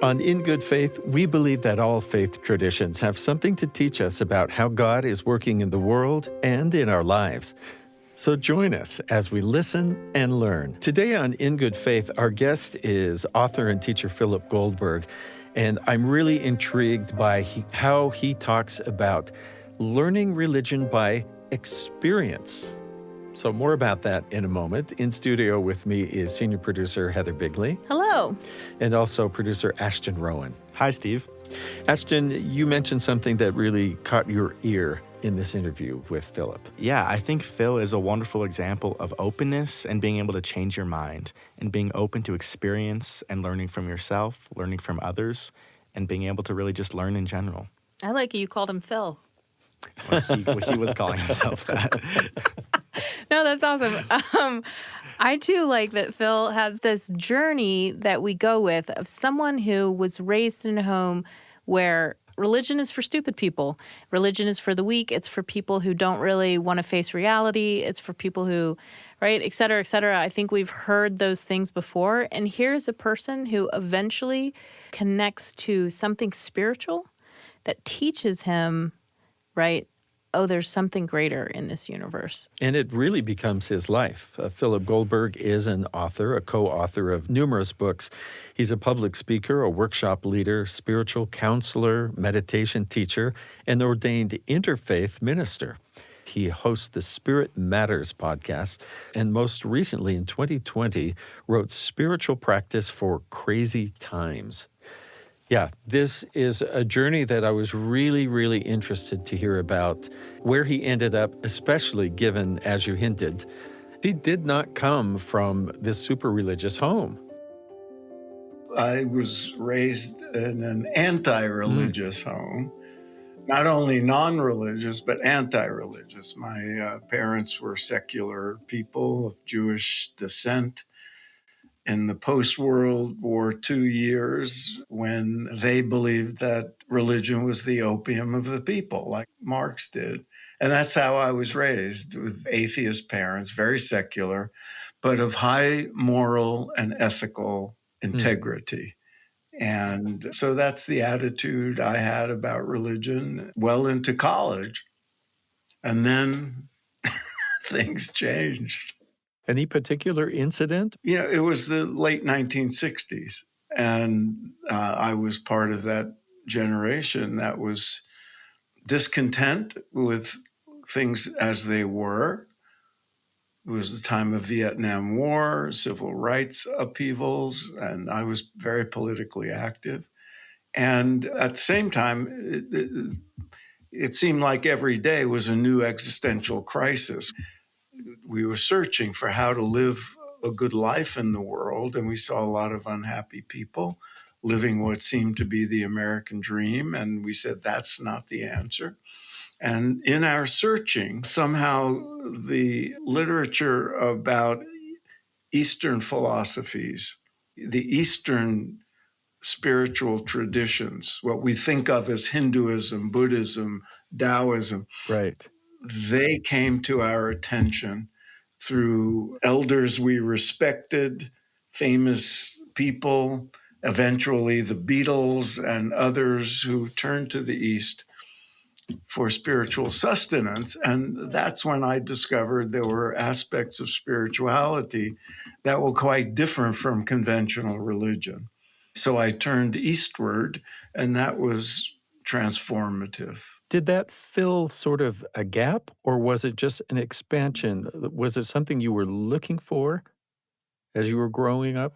On In Good Faith, we believe that all faith traditions have something to teach us about how God is working in the world and in our lives. So join us as we listen and learn. Today on In Good Faith, our guest is author and teacher Philip Goldberg, and I'm really intrigued by how he talks about learning religion by experience. So more about that in a moment. In studio with me is senior producer Heather Bigley. Hello. And also producer Ashton Rowan. Hi, Steve. Ashton, you mentioned something that really caught your ear in this interview with Philip. Yeah, I think Phil is a wonderful example of openness and being able to change your mind and being open to experience and learning from yourself, learning from others, and being able to really just learn in general. I like it. You called him Phil. Well, he was calling himself that. No, that's awesome. I too like that Phil has this journey that we go with of someone who was raised in a home where religion is for stupid people. Religion is for the weak. It's for people who don't really want to face reality. It's for people who, right, et cetera, et cetera. I think we've heard those things before. And here's a person who eventually connects to something spiritual that teaches him, right, oh, there's something greater in this universe. And it really becomes his life. Philip Goldberg is an author, a co-author of numerous books. He's a public speaker, a workshop leader, spiritual counselor, meditation teacher, and ordained interfaith minister. He hosts the Spirit Matters podcast, and most recently in 2020 wrote Spiritual Practice for Crazy Times. Yeah, this is a journey that I was really, really interested to hear about, where he ended up, especially given, as you hinted, he did not come from this super religious home. I was raised in an anti-religious home, not only non-religious, but anti-religious. My parents were secular people of Jewish descent. In the post-World War II years, when they believed that religion was the opium of the people, like Marx did. And that's how I was raised, with atheist parents, very secular, but of high moral and ethical integrity. And so that's the attitude I had about religion well into college. And then things changed. Any particular incident? You know, it was the late 1960s, and I was part of that generation that was discontent with things as they were. It was the time of Vietnam War, civil rights upheavals, and I was very politically active. And at the same time, it seemed like every day was a new existential crisis. We were searching for how to live a good life in the world, and we saw a lot of unhappy people living what seemed to be the American dream, and we said, that's not the answer. And in our searching, somehow the literature about Eastern philosophies, the Eastern spiritual traditions, what we think of as Hinduism, Buddhism, Taoism, Right. they came to our attention through elders we respected, famous people, eventually the Beatles and others who turned to the East for spiritual sustenance. And that's when I discovered there were aspects of spirituality that were quite different from conventional religion. So I turned eastward, and that was transformative. Did that fill sort of a gap, or was it just an expansion? Was it something you were looking for as you were growing up?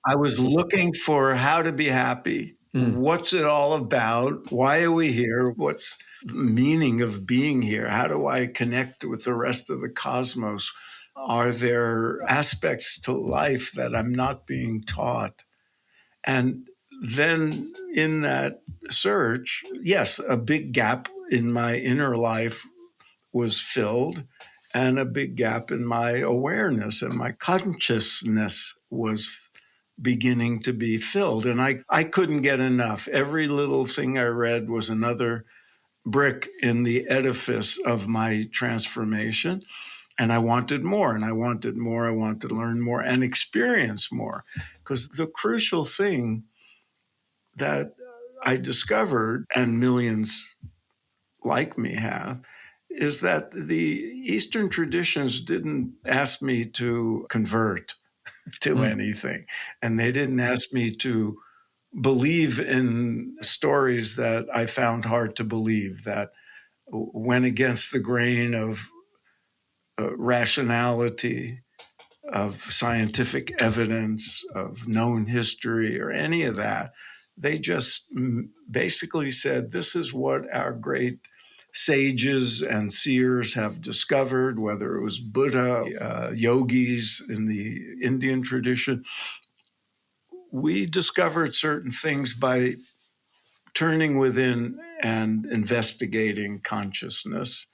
I was looking for how to be happy. What's it all about? Why are we here? What's the meaning of being here? How do I connect with the rest of the cosmos? Are there aspects to life that I'm not being taught? And then in that search, yes, a big gap in my inner life was filled, and a big gap in my awareness and my consciousness was beginning to be filled. And I couldn't get enough. Every little thing I read was another brick in the edifice of my transformation. And I wanted more, and I wanted more. I wanted to learn more and experience more. Because the crucial thing that I discovered, and millions like me have, is that the Eastern traditions didn't ask me to convert to anything. And they didn't ask me to believe in stories that I found hard to believe, that went against the grain of rationality, of scientific evidence, of known history, or any of that. They just basically said, this is what our great sages and seers have discovered, whether it was Buddha, yogis in the Indian tradition. We discovered certain things by turning within and investigating consciousness.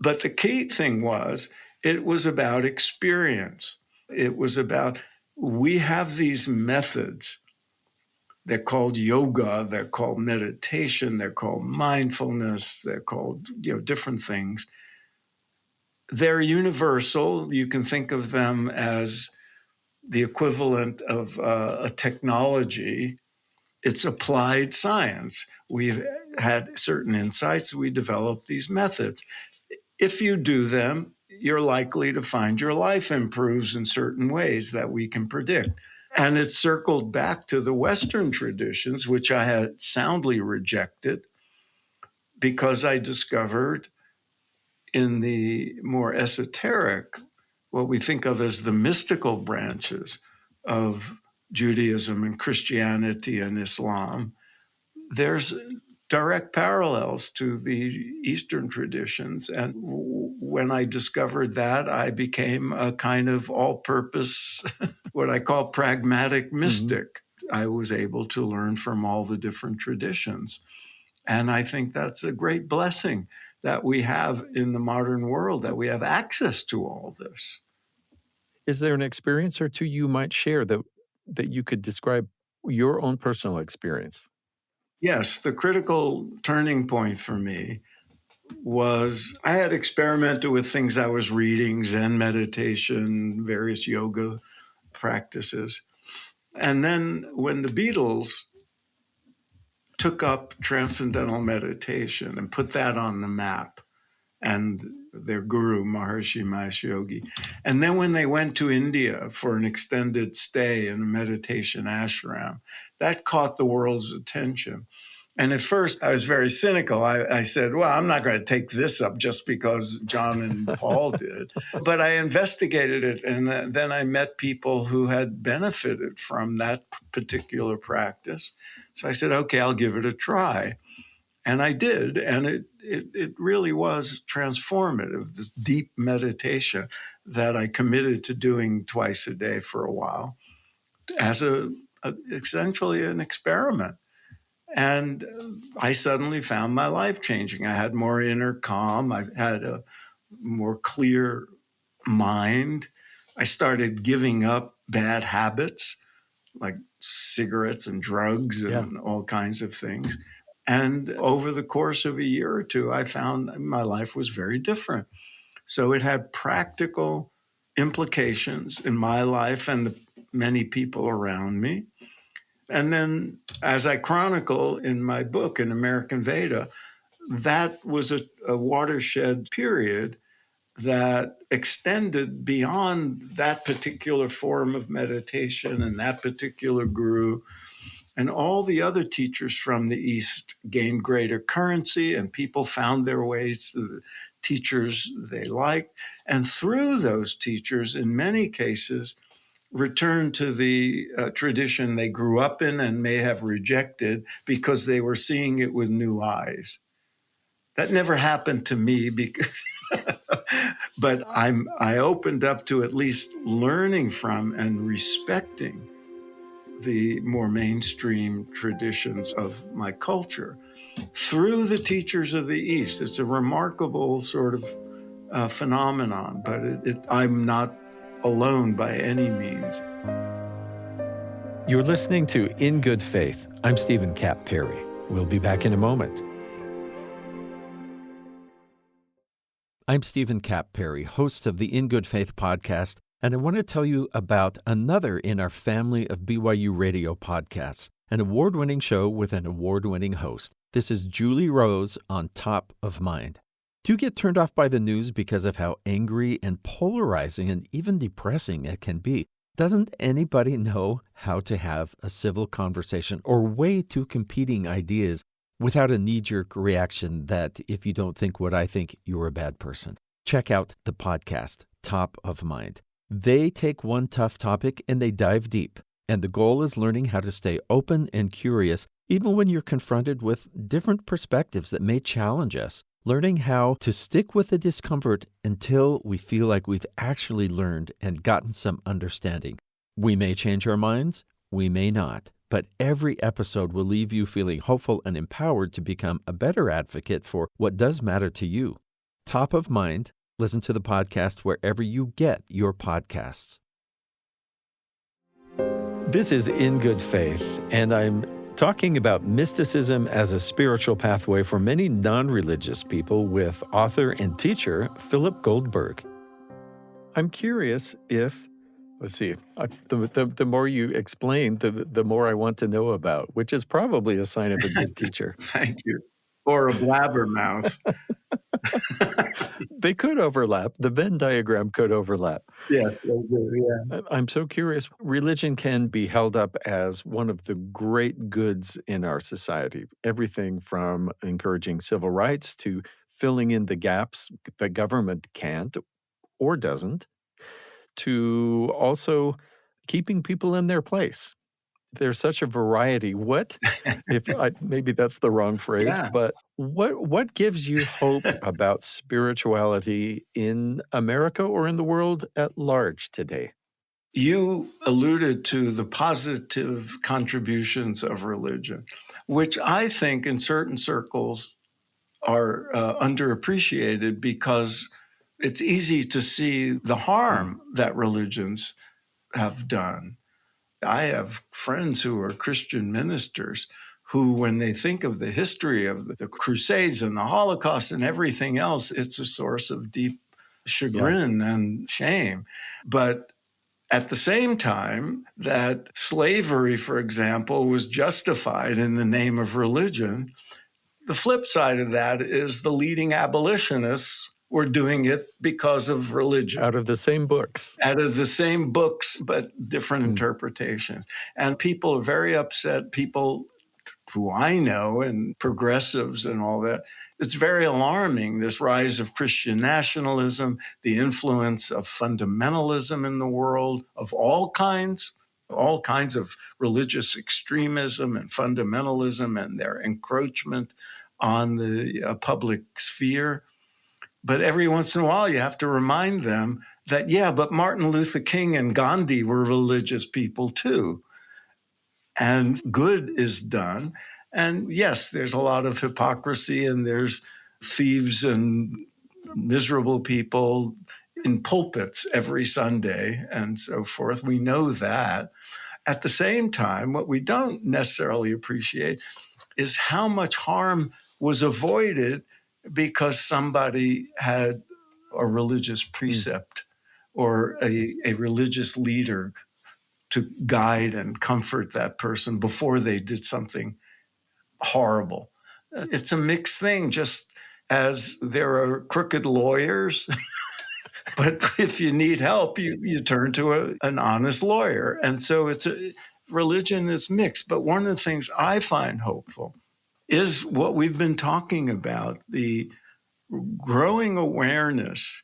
But the key thing was, it was about experience. It was about, we have these methods. They're called yoga, they're called meditation, they're called mindfulness, they're called different things. They're universal. You can think of them as the equivalent of a technology. It's applied science. We've had certain insights, we developed these methods. If you do them, you're likely to find your life improves in certain ways that we can predict. And it circled back to the Western traditions, which I had soundly rejected, because I discovered in the more esoteric, what we think of as the mystical branches of Judaism and Christianity and Islam, there's direct parallels to the Eastern traditions. And when I discovered that, I became a kind of all-purpose, what I call pragmatic mystic. I was able to learn from all the different traditions. And I think that's a great blessing that we have in the modern world, that we have access to all this. Is there an experience or two you might share that you could describe your own personal experience? Yes, the critical turning point for me was I had experimented with things I was reading, Zen meditation, various yoga practices. And then when the Beatles took up transcendental meditation and put that on the map, and their guru, Maharishi Mahesh Yogi. And then when they went to India for an extended stay in a meditation ashram, that caught the world's attention. And at first, I was very cynical. I said, well, I'm not going to take this up just because John and Paul did. But I investigated it, and then I met people who had benefited from that particular practice. So I said, okay, I'll give it a try. And I did, and it really was transformative, this deep meditation that I committed to doing twice a day for a while as essentially an experiment. And I suddenly found my life changing. I had more inner calm. I had a more clear mind. I started giving up bad habits like cigarettes and drugs and all kinds of things. And over the course of a year or two, I found my life was very different. So it had practical implications in my life and the many people around me. And then, as I chronicle in my book, in American Veda, that was a watershed period that extended beyond that particular form of meditation and that particular guru. And all the other teachers from the East gained greater currency, and people found their ways to the teachers they liked. And through those teachers, in many cases, returned to the tradition they grew up in and may have rejected because they were seeing it with new eyes. That never happened to me, but I opened up to at least learning from and respecting the more mainstream traditions of my culture through the teachers of the East. It's a remarkable sort of phenomenon, but I'm not alone by any means. You're listening to In Good Faith. I'm Stephen Cap Perry. We'll be back in a moment. I'm Stephen Cap Perry, host of the In Good Faith podcast, and I want to tell you about another in our family of BYU radio podcasts. an award-winning show with an award-winning host. This is Julie Rose on Top of Mind. Do you get turned off by the news because of how angry and polarizing and even depressing it can be? Doesn't anybody know how to have a civil conversation or weigh two competing ideas without a knee-jerk reaction that if you don't think what I think, you're a bad person? Check out the podcast, Top of Mind. They take one tough topic and they dive deep. And the goal is learning how to stay open and curious, even when you're confronted with different perspectives that may challenge us. Learning how to stick with the discomfort until we feel like we've actually learned and gotten some understanding. We may change our minds, we may not, but every episode will leave you feeling hopeful and empowered to become a better advocate for what does matter to you. Top of Mind. Listen to the podcast wherever you get your podcasts. This is In Good Faith, and I'm talking about mysticism as a spiritual pathway for many non-religious people with author and teacher Philip Goldberg. I'm curious if, the more you explain, the more I want to know about, which is probably a sign of a good teacher. Thank you. Or a blabbermouth. They could overlap. The Venn diagram could overlap. Yes, they do, yeah. I'm so curious. Religion can be held up as one of the great goods in our society. Everything from encouraging civil rights to filling in the gaps that government can't or doesn't, to also keeping people in their place. There's such a variety. Maybe that's the wrong phrase, Yeah. but what gives you hope about spirituality in America or in the world at large today? You alluded to the positive contributions of religion, which I think in certain circles are underappreciated because it's easy to see the harm that religions have done. I have friends who are Christian ministers who, when they think of the history of the Crusades and the Holocaust and everything else, it's a source of deep chagrin and shame. But at the same time, that slavery, for example, was justified in the name of religion. The flip side of that is the leading abolitionists were doing it because of religion. Out of the same books. Out of the same books, but different interpretations. And people are very upset. People who I know and progressives and all that, it's very alarming, this rise of Christian nationalism, the influence of fundamentalism in the world of all kinds of religious extremism and fundamentalism and their encroachment on the public sphere. But every once in a while, you have to remind them that, but Martin Luther King and Gandhi were religious people too. And good is done. And yes, there's a lot of hypocrisy and there's thieves and miserable people in pulpits every Sunday and so forth. We know that. At the same time, what we don't necessarily appreciate is how much harm was avoided because somebody had a religious precept or a religious leader to guide and comfort that person before they did something horrible. It's a mixed thing, just as there are crooked lawyers, but if you need help, you turn to an honest lawyer. And so religion is mixed. But one of the things I find hopeful is what we've been talking about, the growing awareness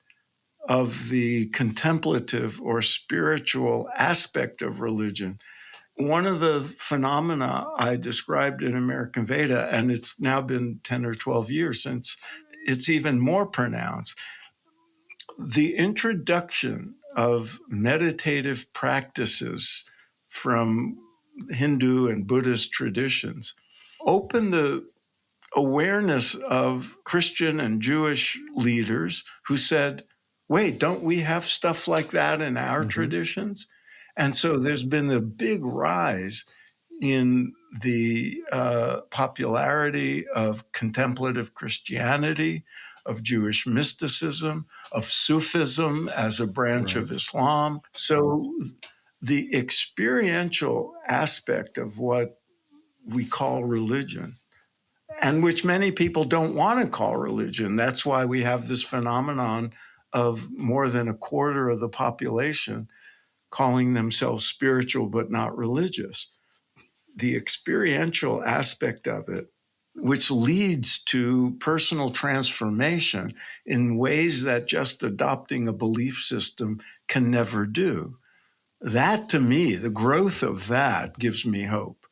of the contemplative or spiritual aspect of religion. One of the phenomena I described in American Veda, and it's now been 10 or 12 years since it's even more pronounced, the introduction of meditative practices from Hindu and Buddhist traditions opened the awareness of Christian and Jewish leaders who said, wait, don't we have stuff like that in our traditions? And so there's been a big rise in the popularity of contemplative Christianity, of Jewish mysticism, of Sufism as a branch of Islam. So the experiential aspect of what we call religion, and which many people don't want to call religion. That's why we have this phenomenon of more than a quarter of the population calling themselves spiritual but not religious. The experiential aspect of it, which leads to personal transformation in ways that just adopting a belief system can never do. That, to me, the growth of that gives me hope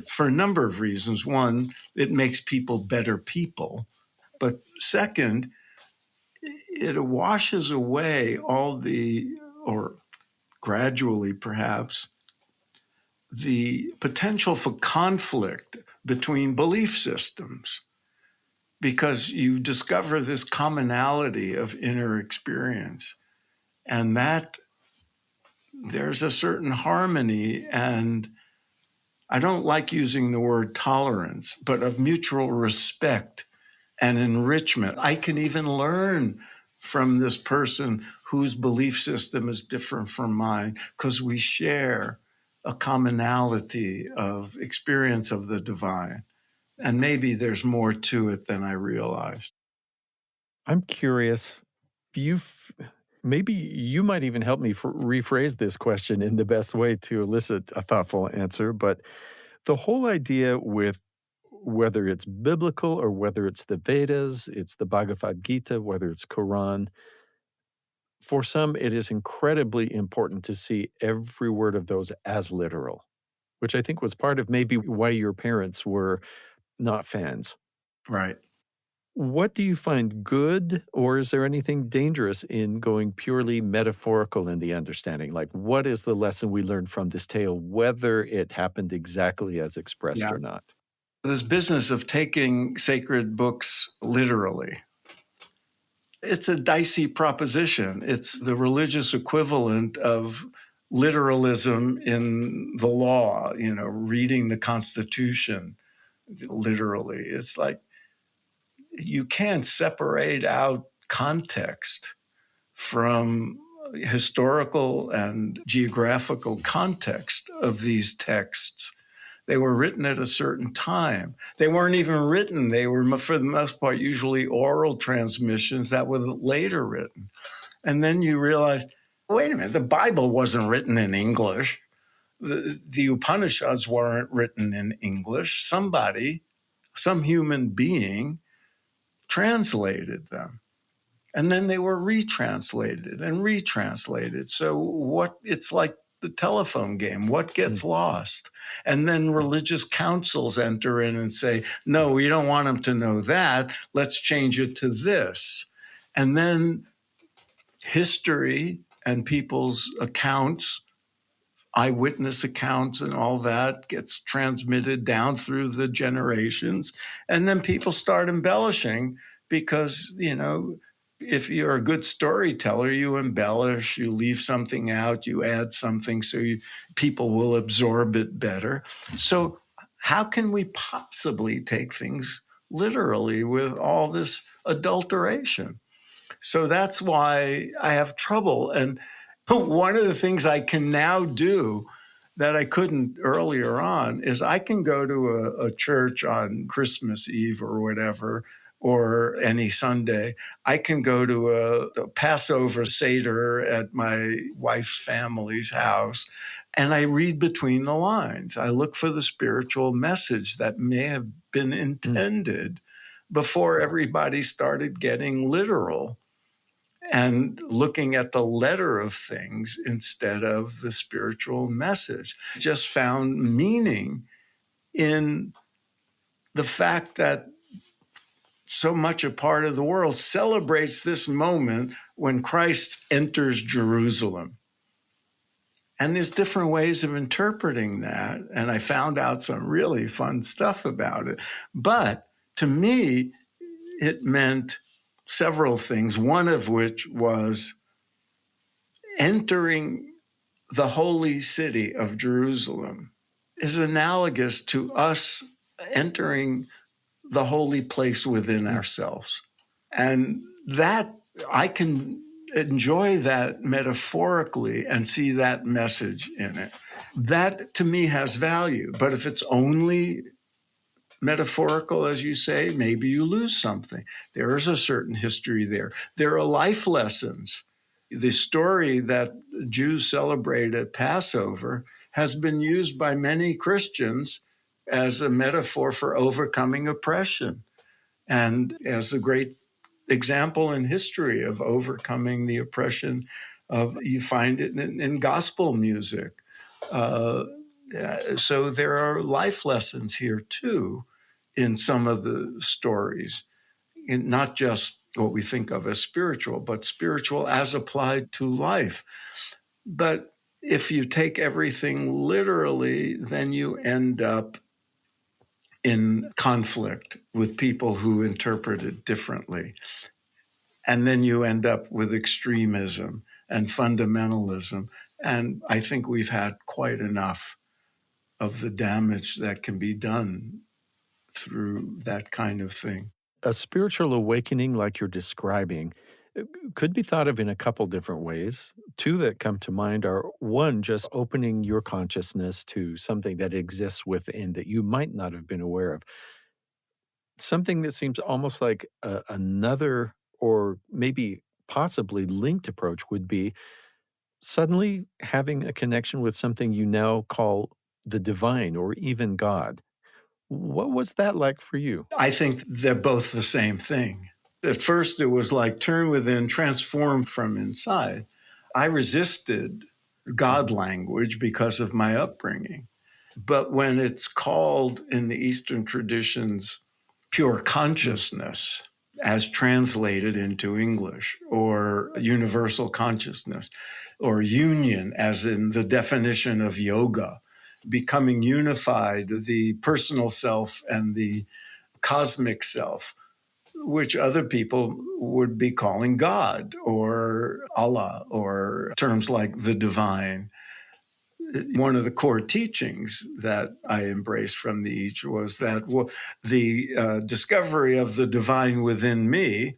for a number of reasons. One, it makes people better people. But second, it washes away all the, or gradually perhaps, the potential for conflict between belief systems, because you discover this commonality of inner experience, and that there's a certain harmony, and I don't like using the word tolerance, but of mutual respect and enrichment. I can even learn from this person whose belief system is different from mine because we share a commonality of experience of the divine. And maybe there's more to it than I realized. I'm curious, maybe you might even help me rephrase this question in the best way to elicit a thoughtful answer, but the whole idea with whether it's biblical or whether it's the Vedas, it's the Bhagavad Gita, whether it's Quran, for some it is incredibly important to see every word of those as literal, which I think was part of maybe why your parents were not fans. Right. What do you find good, or is there anything dangerous in going purely metaphorical in the understanding? Like, what is the lesson we learned from this tale, whether it happened exactly as expressed or not? This business of taking sacred books literally, it's a dicey proposition. It's the religious equivalent of literalism in the law, reading the Constitution literally. It's like you can't separate out context from historical and geographical context of these texts. They were written at a certain time. They weren't even written. They were, for the most part, usually oral transmissions that were later written. And then you realize, wait a minute, the Bible wasn't written in English. The Upanishads weren't written in English. Somebody, some human being, translated them. And then they were retranslated and retranslated. So it's like the telephone game, what gets lost? And then religious councils enter in and say, no, we don't want them to know that. Let's change it to this. And then history and people's accounts, eyewitness accounts and all that gets transmitted down through the generations. And then people start embellishing because, if you're a good storyteller, you embellish, you leave something out, you add something so people will absorb it better. So how can we possibly take things literally with all this adulteration? So that's why I have trouble. And one of the things I can now do that I couldn't earlier on is I can go to a church on Christmas Eve or whatever, or any Sunday. I can go to a Passover Seder at my wife's family's house, and I read between the lines. I look for the spiritual message that may have been intended before everybody started getting literal and looking at the letter of things instead of the spiritual message. Just found meaning in the fact that so much a part of the world celebrates this moment when Christ enters Jerusalem. And there's different ways of interpreting that. And I found out some really fun stuff about it. But to me, it meant several things, one of which was entering the holy city of Jerusalem is analogous to us entering the holy place within ourselves. And that I can enjoy that metaphorically and see that message in it. That to me has value. But if it's only metaphorical, as you say, maybe you lose something. There is a certain history there. There are life lessons. The story that Jews celebrate at Passover has been used by many Christians as a metaphor for overcoming oppression and as a great example in history of overcoming the oppression of, you find it in gospel music. So there are life lessons here too in some of the stories, and not just what we think of as spiritual, but spiritual as applied to life. But if you take everything literally, then you end up in conflict with people who interpret it differently. And then you end up with extremism and fundamentalism. And I think we've had quite enough of the damage that can be done through that kind of thing. A spiritual awakening like you're describing could be thought of in a couple different ways. Two that come to mind are, one, just opening your consciousness to something that exists within that you might not have been aware of. Something that seems almost like another or maybe possibly linked approach would be suddenly having a connection with something you now call the divine or even God. What was that like for you? I think they're both the same thing. At first, it was like turn within, transform from inside. I resisted God language because of my upbringing. But when it's called in the Eastern traditions pure consciousness, as translated into English, or universal consciousness, or union, as in the definition of yoga, becoming unified, the personal self and the cosmic self, which other people would be calling God or Allah or terms like the divine. One of the core teachings that I embraced from the East was that the discovery of the divine within me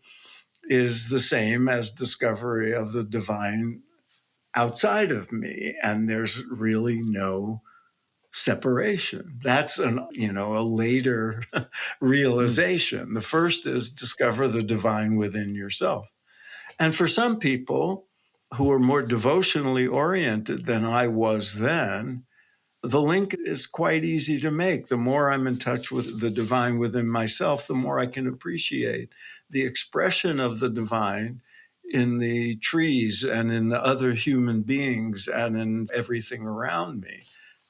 is the same as discovery of the divine outside of me, and there's really no separation. That's a later realization. The first is discover the divine within yourself. And for some people who are more devotionally oriented than I was then, the link is quite easy to make. The more I'm in touch with the divine within myself, the more I can appreciate the expression of the divine in the trees and in the other human beings and in everything around me.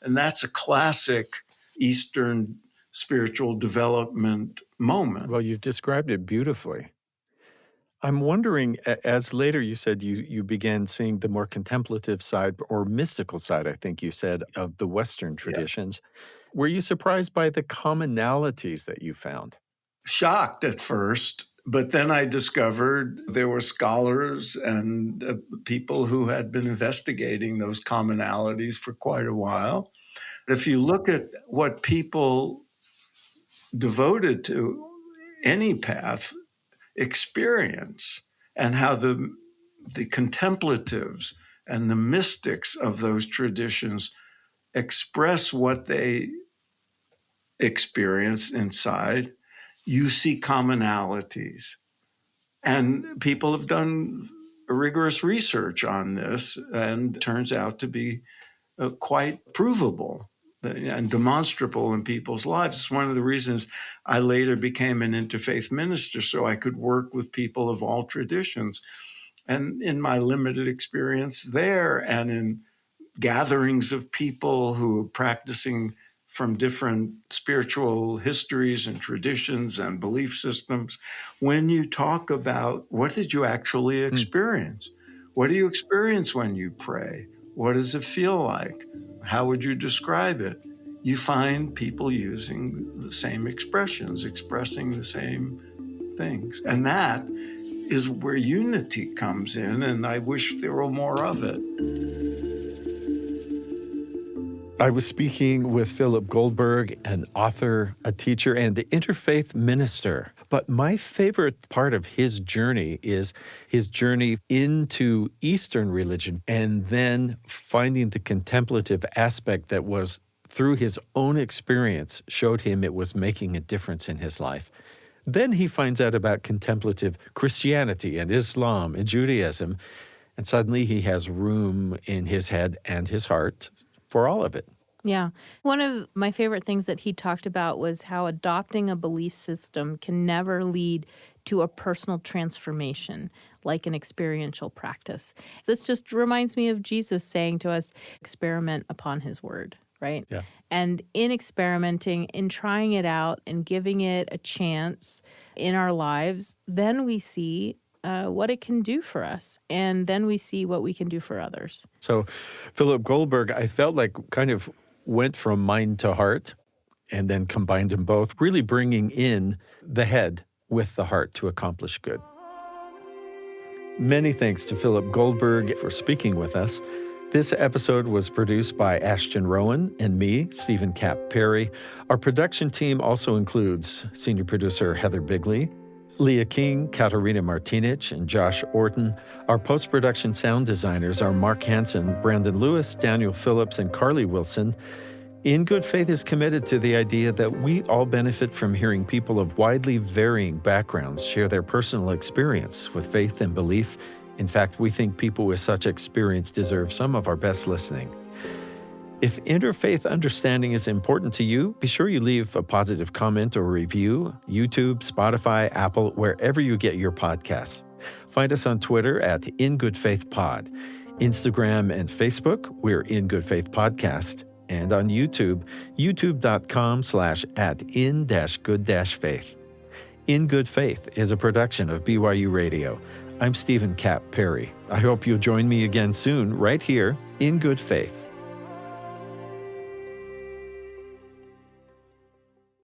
And that's a classic Eastern spiritual development moment. Well, you've described it beautifully. I'm wondering, as later you said you began seeing the more contemplative side or mystical side, I think you said, of the Western traditions. Yeah. Were you surprised by the commonalities that you found? Shocked at first, but then I discovered there were scholars and people who had been investigating those commonalities for quite a while. If you look at what people devoted to any path experience and how the contemplatives and the mystics of those traditions express what they experience inside, you see commonalities. And people have done rigorous research on this, and it turns out to be quite provable and demonstrable in people's lives. It's one of the reasons I later became an interfaith minister, so I could work with people of all traditions. And in my limited experience there and in gatherings of people who are practicing from different spiritual histories and traditions and belief systems, when you talk about what did you actually experience? What do you experience when you pray? What does it feel like? How would you describe it? You find people using the same expressions, expressing the same things. And that is where unity comes in, and I wish there were more of it. I was speaking with Philip Goldberg, an author, a teacher, and the Interfaith Minister. But But my favorite part of his journey is his journey into Eastern religion and then finding the contemplative aspect that was, through his own experience, showed him it was making a difference in his life. Then he finds out about contemplative Christianity and Islam and Judaism, and suddenly he has room in his head and his heart for all of it. Yeah. One of my favorite things that he talked about was how adopting a belief system can never lead to a personal transformation like an experiential practice. This just reminds me of Jesus saying to us, experiment upon his word, right? Yeah. And in experimenting, in trying it out and giving it a chance in our lives, then we see what it can do for us. And then we see what we can do for others. So Philip Goldberg, I felt like kind of went from mind to heart and then combined them both, really bringing in the head with the heart to accomplish good. Many thanks to Philip Goldberg for speaking with us. This episode was produced by Ashton Rowan and me, Stephen Cap Perry. Our production team also includes senior producer Heather Bigley, Leah King, Katarina Martinich, and Josh Orton. Our post-production sound designers are Mark Hansen, Brandon Lewis, Daniel Phillips, and Carly Wilson. In Good Faith is committed to the idea that we all benefit from hearing people of widely varying backgrounds share their personal experience with faith and belief. In fact, we think people with such experience deserve some of our best listening. If interfaith understanding is important to you, be sure you leave a positive comment or review, YouTube, Spotify, Apple, wherever you get your podcasts. Find us on Twitter at InGoodFaithPod, Instagram and Facebook, we're In Good Faith Podcast, and on YouTube, youtube.com/@in-good-faith. In Good Faith is a production of BYU Radio. I'm Stephen Cap Perry. I hope you'll join me again soon, right here, In Good Faith.